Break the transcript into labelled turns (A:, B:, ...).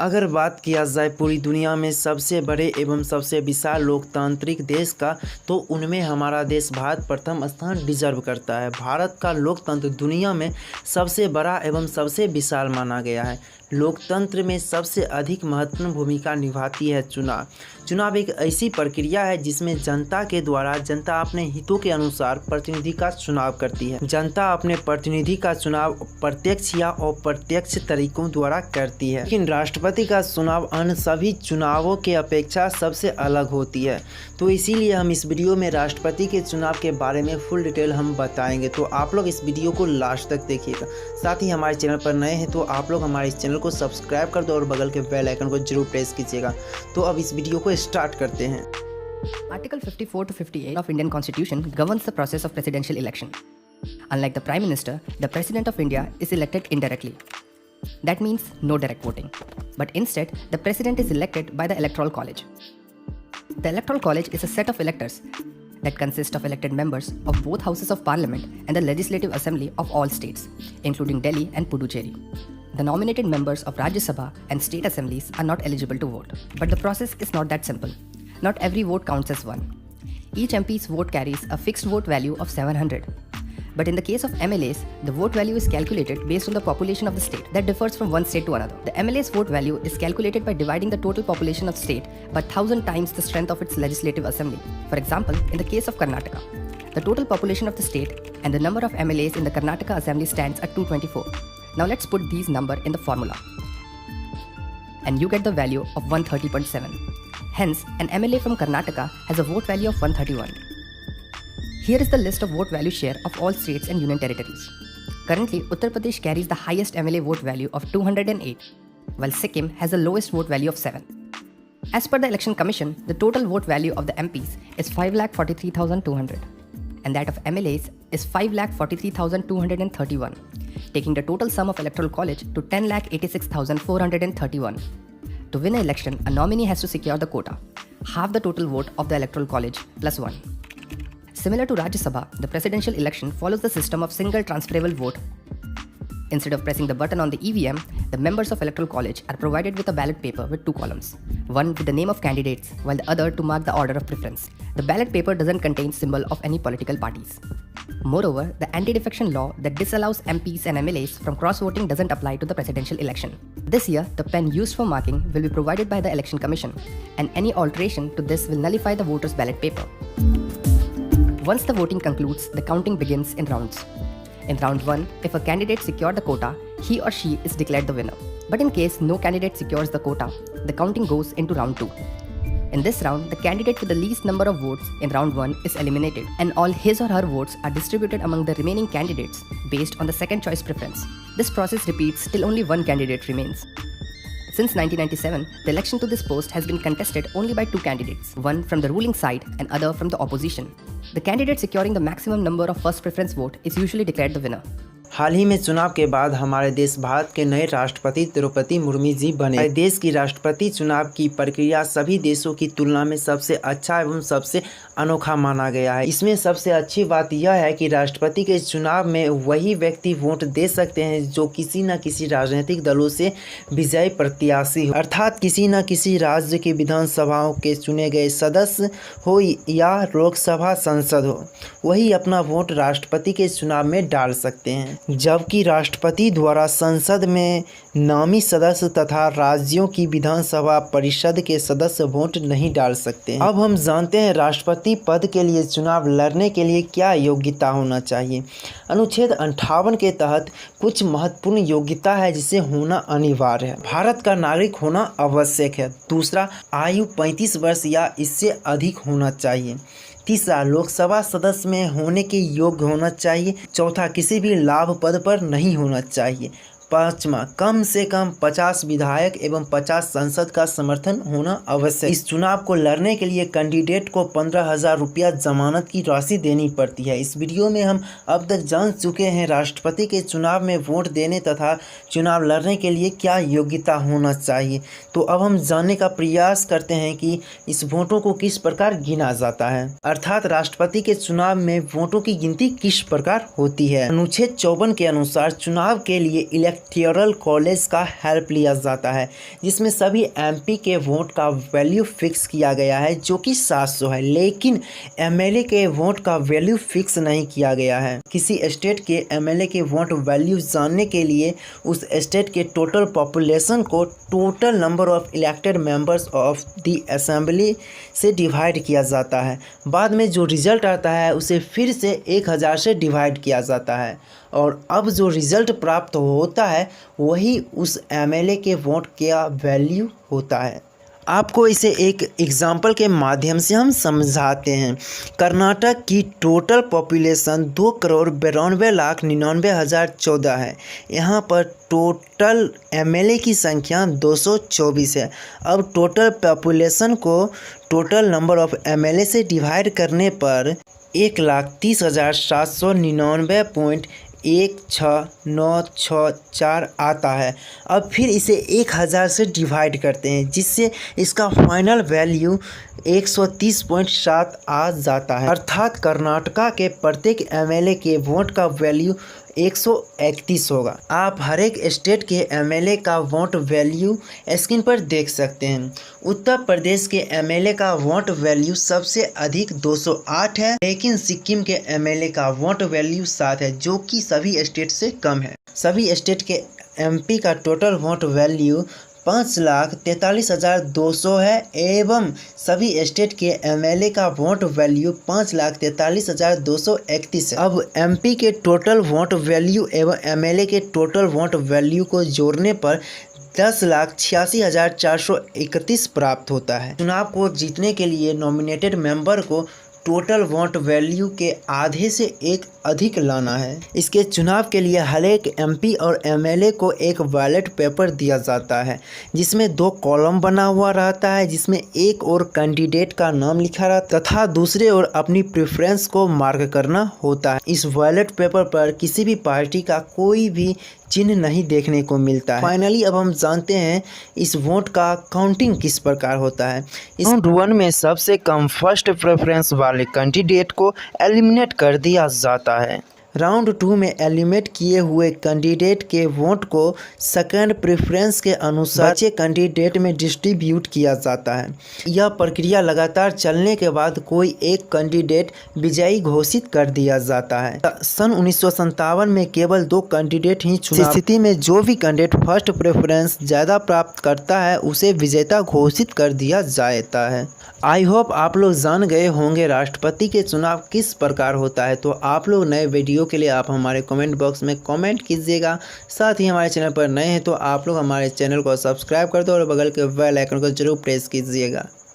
A: अगर बात किया जाए पूरी दुनिया में सबसे बड़े एवं सबसे विशाल लोकतांत्रिक देश का, तो उनमें हमारा देश भारत प्रथम स्थान डिजर्व करता है। भारत का लोकतंत्र दुनिया में सबसे बड़ा एवं सबसे विशाल माना गया है। लोकतंत्र में सबसे अधिक महत्वपूर्ण भूमिका निभाती है चुनाव। चुनाव एक ऐसी प्रक्रिया है जिसमें जनता के द्वारा जनता अपने हितों के अनुसार प्रतिनिधि का चुनाव करती है। जनता अपने प्रतिनिधि का चुनाव प्रत्यक्ष या अप्रत्यक्ष तरीकों द्वारा करती है, लेकिन राष्ट्रपति का चुनाव अन्य सभी चुनावों के अपेक्षा सबसे अलग होती है। तो इसीलिए हम इस वीडियो में राष्ट्रपति के चुनाव के बारे में फुल डिटेल हम बताएंगे। तो आप लोग इस वीडियो को लास्ट तक देखिएगा। साथ ही हमारे चैनल पर नए हैं तो आप लोग हमारे इस चैनल को सब्सक्राइब कर दो और बगल के बेल आइकन को जरूर प्रेस कीजिएगा। तो अब इस वीडियो को स्टार्ट करते हैं।
B: Article 54 to 58 of Indian Constitution governs the process of presidential election. Unlike the Prime Minister, the President of India is elected indirectly. That means no direct voting. But instead, the President is elected by the Electoral College. The Electoral College is a set of electors that consist of elected members of both houses of parliament and the Legislative Assembly of all states, including Delhi and Puducherry. The nominated members of Rajya Sabha and state assemblies are not eligible to vote. But the process is not that simple. Not every vote counts as one. Each MP's vote carries a fixed vote value of 700. But in the case of MLAs, the vote value is calculated based on the population of the state that differs from one state to another. The MLA's vote value is calculated by dividing the total population of the state by 1,000 times the strength of its legislative assembly. For example, in the case of Karnataka, the total population of the state and the number of MLAs in the Karnataka assembly stands at 224. Now let's put these numbers in the formula. And you get the value of 130.7. Hence, an MLA from Karnataka has a vote value of 131. Here is the list of vote value share of all states and union territories. Currently, Uttar Pradesh carries the highest MLA vote value of 208, while Sikkim has the lowest vote value of 7. As per the Election Commission, the total vote value of the MPs is 5,43,200, and that of MLAs is 5,43,231, taking the total sum of Electoral College to 10,86,431. To win an election, a nominee has to secure the quota, half the total vote of the Electoral College plus 1. Similar to Rajya Sabha, the presidential election follows the system of single transferable vote. Instead of pressing the button on the EVM, the members of Electoral College are provided with a ballot paper with two columns, one with the name of candidates, while the other to mark the order of preference. The ballot paper doesn't contain symbol of any political parties. Moreover, the anti-defection law that disallows MPs and MLAs from cross-voting doesn't apply to the presidential election. This year, the pen used for marking will be provided by the Election Commission, and any alteration to this will nullify the voter's ballot paper. Once the voting concludes, the counting begins in rounds. In round 1, if a candidate secured the quota, he or she is declared the winner. But in case no candidate secures the quota, the counting goes into round 2. In this round, the candidate with the least number of votes in round 1 is eliminated, and all his or her votes are distributed among the remaining candidates based on the second choice preference. This process repeats till only one candidate remains. Since 1997, the election to this post has been contested only by two candidates, one from the ruling side and other from the opposition. The candidate securing the maximum number of first preference vote is usually declared the winner.
A: हाल ही में चुनाव के बाद हमारे देश भारत के नए राष्ट्रपति द्रौपदी मुर्मू जी बने। देश की राष्ट्रपति चुनाव की प्रक्रिया सभी देशों की तुलना में सबसे अच्छा एवं सबसे अनोखा माना गया है। इसमें सबसे अच्छी बात यह है कि राष्ट्रपति के चुनाव में वही व्यक्ति वोट दे सकते हैं जो किसी न किसी राजनीतिक दलों से विजयी प्रत्याशी हो, अर्थात किसी न किसी राज्य की विधानसभाओं के चुने गए सदस्य हो या लोकसभा संसद हो, वही अपना वोट राष्ट्रपति के चुनाव में डाल सकते हैं। जबकि राष्ट्रपति द्वारा संसद में नामी सदस्य तथा राज्यों की विधानसभा परिषद के सदस्य वोट नहीं डाल सकते हैं। अब हम जानते हैं राष्ट्रपति पद के लिए चुनाव लड़ने के लिए क्या योग्यता होना चाहिए। अनुच्छेद 58 के तहत कुछ महत्वपूर्ण योग्यता है जिसे होना अनिवार्य है। भारत का नागरिक होना आवश्यक है। दूसरा, आयु 35 वर्ष या इससे अधिक होना चाहिए। तीसरा, लोकसभा सदस्य में होने के योग्य होना चाहिए। चौथा, किसी भी लाभ पद पर नहीं होना चाहिए। पाँचवा, कम से कम 50 विधायक एवं 50 सांसद का समर्थन होना आवश्यक। इस चुनाव को लड़ने के लिए कैंडिडेट को 15,000 रुपया जमानत की राशि देनी पड़ती है। इस वीडियो में हम अब तक जान चुके हैं राष्ट्रपति के चुनाव में वोट देने तथा चुनाव लड़ने के लिए क्या योग्यता होना चाहिए। तो अब हम जानने का प्रयास करते हैं कि इस वोटों को किस प्रकार गिना जाता है, अर्थात राष्ट्रपति के चुनाव में वोटों की गिनती किस प्रकार होती है। अनुच्छेद 54 के अनुसार चुनाव के लिए इलेक्टोरल कॉलेज का हेल्प लिया जाता है, जिसमें सभी एमपी के वोट का वैल्यू फिक्स किया गया है जो कि 700 है, लेकिन एमएलए के वोट का वैल्यू फिक्स नहीं किया गया है। किसी स्टेट के एमएलए के वोट वैल्यू जानने के लिए उस स्टेट के टोटल पॉपुलेशन को total number of elected members of the assembly से डिवाइड किया जाता है। बाद में जो रिजल्ट आता है उसे फिर से 1000 से डिवाइड किया जाता है और अब जो रिजल्ट प्राप्त होता है वही उस एमएलए के वोट का वैल्यू होता है। आपको इसे एक एग्जाम्पल के माध्यम से हम समझाते हैं। कर्नाटक की टोटल पॉपुलेशन 2,92,99,014 है। यहाँ पर टोटल एमएलए की संख्या 224 है। अब टोटल पॉपुलेशन को टोटल नंबर ऑफ एमएलए से डिवाइड करने पर 1,30,799.1694 आता है। अब फिर इसे 1000 से डिवाइड करते हैं, जिससे इसका फाइनल वैल्यू 130.7 आ जाता है। अर्थात कर्नाटका के प्रत्येक एमएलए के वोट का वैल्यू 131 होगा। आप हर एक स्टेट के एमएलए का वोट वैल्यू स्क्रीन पर देख सकते हैं। उत्तर प्रदेश के एमएलए का वोट वैल्यू सबसे अधिक 208 है, लेकिन सिक्किम के एमएलए का वोट वैल्यू 7 है, जो कि सभी स्टेट से कम है। सभी स्टेट के एमपी का टोटल वोट वैल्यू 5,43,200 है एवं सभी स्टेट के एमएलए का वोट वैल्यू 5,43,231 है। अब एमपी के टोटल वोट वैल्यू एवं एमएलए के टोटल वोट वैल्यू को जोड़ने पर 10,86,431 प्राप्त होता है। चुनाव को जीतने के लिए नॉमिनेटेड मेंबर को टोटल वोट वैल्यू के आधे से एक अधिक लाना है। इसके चुनाव के लिए हर एक एमपी और एमएलए को एक बैलेट पेपर दिया जाता है, जिसमें 2 कॉलम बना हुआ रहता है, जिसमें एक और कैंडिडेट का नाम लिखा रहता है तथा दूसरे ओर अपनी प्रेफरेंस को मार्क करना होता है। इस बैलेट पेपर पर किसी भी पार्टी का कोई भी चिन्ह नहीं देखने को मिलता है। फाइनली अब हम जानते हैं इस वोट का काउंटिंग किस प्रकार होता है। इस राउंड 1 में सबसे कम फर्स्ट प्रेफरेंस वाले कैंडिडेट को एलिमिनेट कर दिया जाता है। राउंड 2 में एलिमिनेट किए हुए कैंडिडेट के वोट को सेकंड प्रेफरेंस के अनुसार बचे कैंडिडेट में डिस्ट्रीब्यूट किया जाता है। यह प्रक्रिया लगातार चलने के बाद कोई एक कैंडिडेट विजयी घोषित कर दिया जाता है। सन 1957 में केवल 2 कैंडिडेट ही चुनाव स्थिति में जो भी कैंडिडेट फर्स्ट प्रेफरेंस ज़्यादा प्राप्त करता है उसे विजेता घोषित कर दिया जाता है। आई होप आप लोग जान गए होंगे राष्ट्रपति के चुनाव किस प्रकार होता है। तो आप लोग नए वीडियो के लिए आप हमारे कमेंट बॉक्स में कमेंट कीजिएगा। साथ ही हमारे चैनल पर नए हैं तो आप लोग हमारे चैनल को सब्सक्राइब कर दो और बगल के बेल आइकन को जरूर प्रेस कीजिएगा।